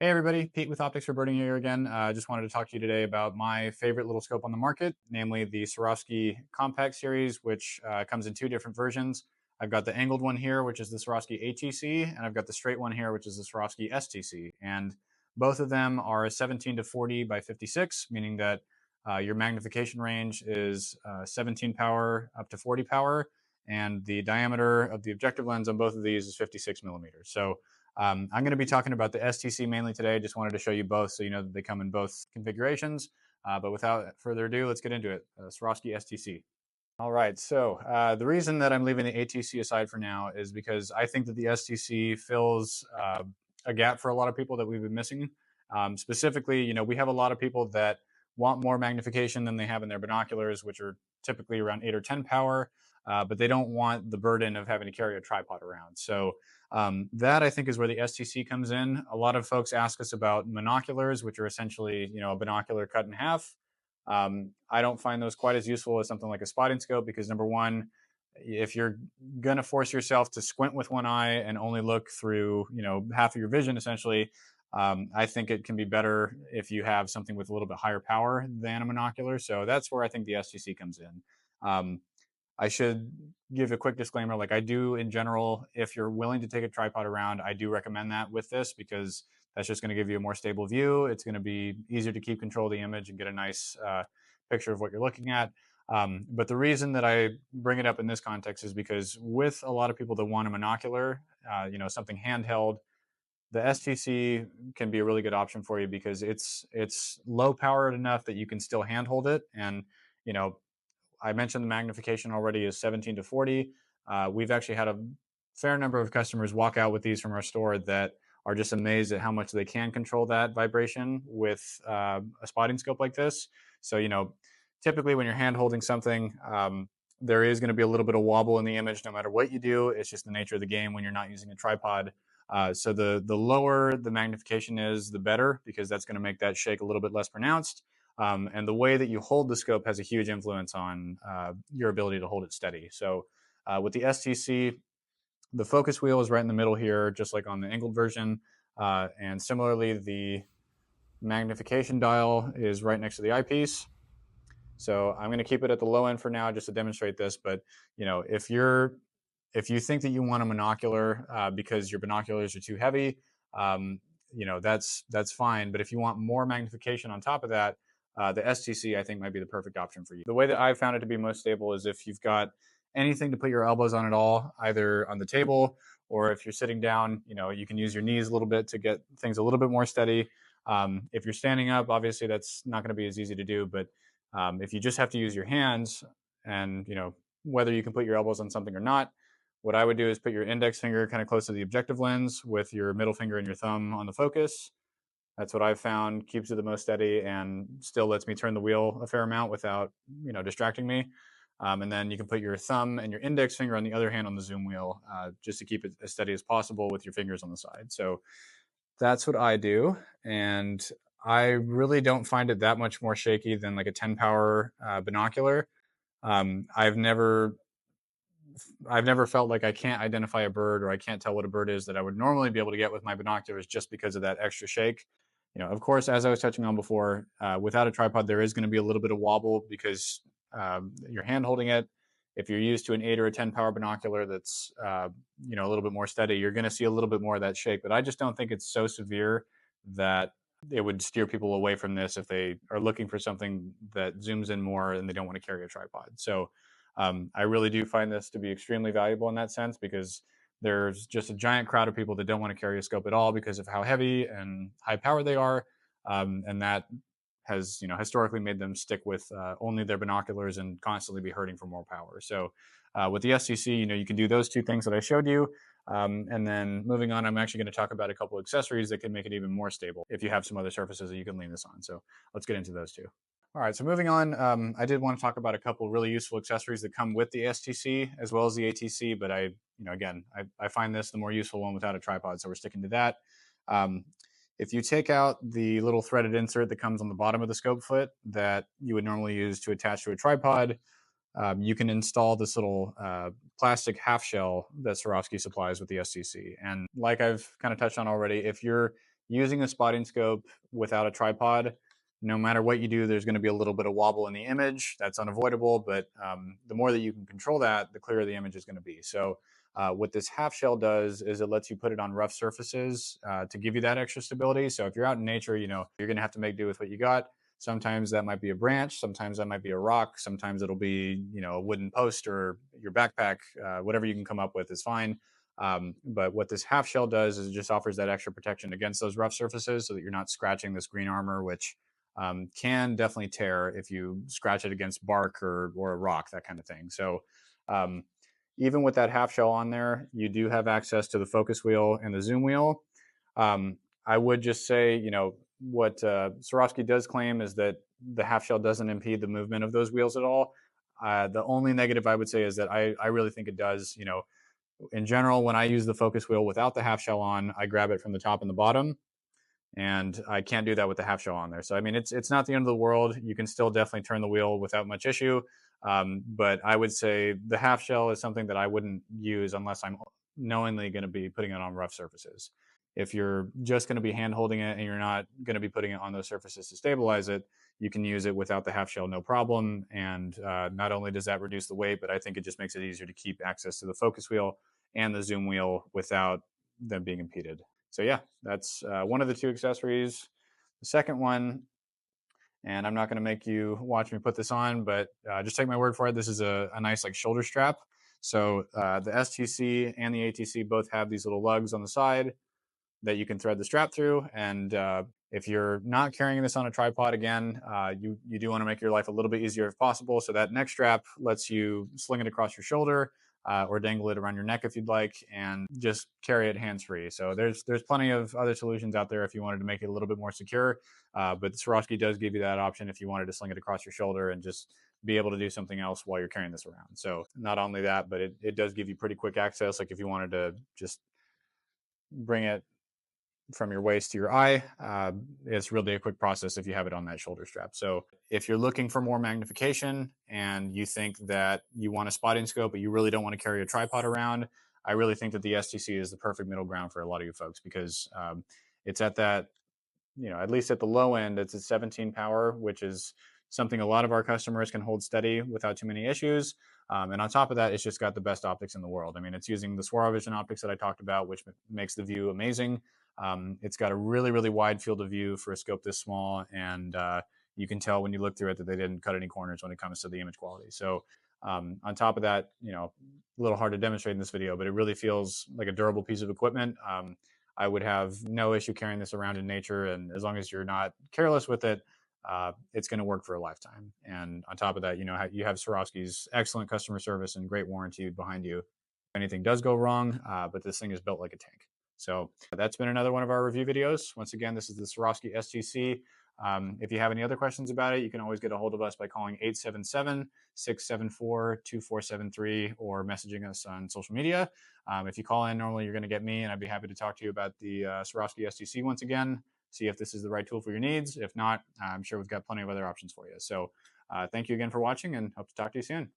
Hey everybody, Pete with Optics for Birding here again. Just wanted to talk to you today about my favorite little scope on the market, namely the Swarovski Compact Series, which comes in two different versions. I've got the angled one here, which is the Swarovski ATC, and I've got the straight one here, which is the Swarovski STC. And both of them are 17 to 40 by 56, meaning that your magnification range is 17 power up to 40 power, and the diameter of the objective lens on both of these is 56 millimeters. So I'm going to be talking about the STC mainly today. Just wanted to show you both so you know that they come in both configurations. But without further ado, let's get into it. Swarovski STC. All right, so the reason that I'm leaving the ATC aside for now is because I think that the STC fills a gap for a lot of people that we've been missing. Specifically, we have a lot of people that want more magnification than they have in their binoculars, which are typically around 8 or 10 power, but they don't want the burden of having to carry a tripod around. So that I think is where the STC comes in. A lot of folks ask us about monoculars, which are essentially, a binocular cut in half. I don't find those quite as useful as something like a spotting scope because number one, if you're going to force yourself to squint with one eye and only look through, half of your vision, essentially, I think it can be better if you have something with a little bit higher power than a monocular. So that's where I think the STC comes in. I should give a quick disclaimer. Like I do in general, if you're willing to take a tripod around, I do recommend that with this because that's just going to give you a more stable view. It's going to be easier to keep control of the image and get a nice picture of what you're looking at. But the reason that I bring it up in this context is because with a lot of people that want a monocular, something handheld, the STC can be a really good option for you because it's low powered enough that you can still handhold it. And you know, I mentioned the magnification already is 17 to 40. We've actually had a fair number of customers walk out with these from our store that are just amazed at how much they can control that vibration with a spotting scope like this. So, typically when you're hand holding something, there is going to be a little bit of wobble in the image no matter what you do. It's just the nature of the game when you're not using a tripod. So the lower the magnification is, the better, because that's going to make that shake a little bit less pronounced. And the way that you hold the scope has a huge influence on your ability to hold it steady. So with the STC, the focus wheel is right in the middle here, just like on the angled version. And similarly, the magnification dial is right next to the eyepiece. So I'm going to keep it at the low end for now just to demonstrate this. But if you think that you want a monocular because your binoculars are too heavy, that's fine. But if you want more magnification on top of that, the STC I think might be the perfect option for you. The way that I've found it to be most stable is if you've got anything to put your elbows on at all, either on the table or if you're sitting down, you can use your knees a little bit to get things a little bit more steady. If you're standing up, obviously that's not going to be as easy to do, but if you just have to use your hands and, whether you can put your elbows on something or not, what I would do is put your index finger kind of close to the objective lens with your middle finger and your thumb on the focus. That's what I've found keeps it the most steady and still lets me turn the wheel a fair amount without, distracting me. And then you can put your thumb and your index finger on the other hand on the zoom wheel just to keep it as steady as possible with your fingers on the side. So that's what I do. And I really don't find it that much more shaky than like a 10 power binocular. I've never felt like I can't identify a bird or I can't tell what a bird is that I would normally be able to get with my binoculars just because of that extra shake. Of course, as I was touching on before, without a tripod, there is going to be a little bit of wobble because you're hand holding it. If you're used to an 8 or a 10 power binocular that's a little bit more steady, you're going to see a little bit more of that shake. But I just don't think it's so severe that it would steer people away from this if they are looking for something that zooms in more and they don't want to carry a tripod. So I really do find this to be extremely valuable in that sense because there's just a giant crowd of people that don't want to carry a scope at all because of how heavy and high powered they are, and that has historically made them stick with only their binoculars and constantly be hurting for more power. So with the STC, you can do those two things that I showed you. And then moving on, I'm actually going to talk about a couple of accessories that can make it even more stable if you have some other surfaces that you can lean this on. So let's get into those two. All right, so moving on, I did want to talk about a couple really useful accessories that come with the STC as well as the ATC, but I find this the more useful one without a tripod, so we're sticking to that. If you take out the little threaded insert that comes on the bottom of the scope foot that you would normally use to attach to a tripod, you can install this little plastic half shell that Swarovski supplies with the STC. And like I've kind of touched on already, if you're using a spotting scope without a tripod, no matter what you do, there's going to be a little bit of wobble in the image. That's unavoidable, but the more that you can control that, the clearer the image is going to be. So what this half shell does is it lets you put it on rough surfaces to give you that extra stability. So if you're out in nature, you know, you're going to have to make do with what you got. Sometimes that might be a branch, sometimes that might be a rock, sometimes it'll be, you know, a wooden post or your backpack. Whatever you can come up with is fine. But what this half shell does is it just offers that extra protection against those rough surfaces so that you're not scratching this green armor, which can definitely tear if you scratch it against bark or a rock, that kind of thing. So um, even with that half shell on there, you do have access to the focus wheel and the zoom wheel. I would just say, you know, what Swarovski does claim is that the half shell doesn't impede the movement of those wheels at all. The only negative I would say is that I really think it does. You know, in general, when I use the focus wheel without the half shell on, I grab it from the top and the bottom, and I can't do that with the half shell on there. So I mean, it's not the end of the world. You can still definitely turn the wheel without much issue. But I would say the half shell is something that I wouldn't use unless I'm knowingly going to be putting it on rough surfaces. If you're just going to be hand holding it and you're not going to be putting it on those surfaces to stabilize it, you can use it without the half shell, no problem. And not only does that reduce the weight, but I think it just makes it easier to keep access to the focus wheel and the zoom wheel without them being impeded. So yeah, that's one of the two accessories. The second one, and I'm not going to make you watch me put this on, but just take my word for it. This is a nice like shoulder strap. So the STC and the ATC both have these little lugs on the side that you can thread the strap through. And if you're not carrying this on a tripod, again, you do want to make your life a little bit easier if possible. So that neck strap lets you sling it across your shoulder or dangle it around your neck if you'd like, and just carry it hands-free. So there's plenty of other solutions out there if you wanted to make it a little bit more secure. But Swarovski does give you that option if you wanted to sling it across your shoulder and just be able to do something else while you're carrying this around. So not only that, but it does give you pretty quick access. Like if you wanted to just bring it from your waist to your eye, it's really a quick process if you have it on that shoulder strap. So if you're looking for more magnification and you think that you want a spotting scope, but you really don't want to carry a tripod around, I really think that the STC is the perfect middle ground for a lot of you folks because it's at that, you know, at least at the low end, it's a 17 power, which is something a lot of our customers can hold steady without too many issues. And on top of that, it's just got the best optics in the world. I mean, it's using the Swarovski optics that I talked about, which makes the view amazing. It's got a really, really wide field of view for a scope this small, and you can tell when you look through it that they didn't cut any corners when it comes to the image quality. So on top of that, you know, a little hard to demonstrate in this video, but it really feels like a durable piece of equipment. I would have no issue carrying this around in nature, and as long as you're not careless with it, it's going to work for a lifetime. And on top of that, you know, you have Swarovski's excellent customer service and great warranty behind you if anything does go wrong, but this thing is built like a tank. So that's been another one of our review videos. Once again, this is the Swarovski STC. If you have any other questions about it, you can always get a hold of us by calling 877-674-2473 or messaging us on social media. If you call in, normally you're going to get me, and I'd be happy to talk to you about the Swarovski STC once again, see if this is the right tool for your needs. If not, I'm sure we've got plenty of other options for you. So thank you again for watching, and hope to talk to you soon.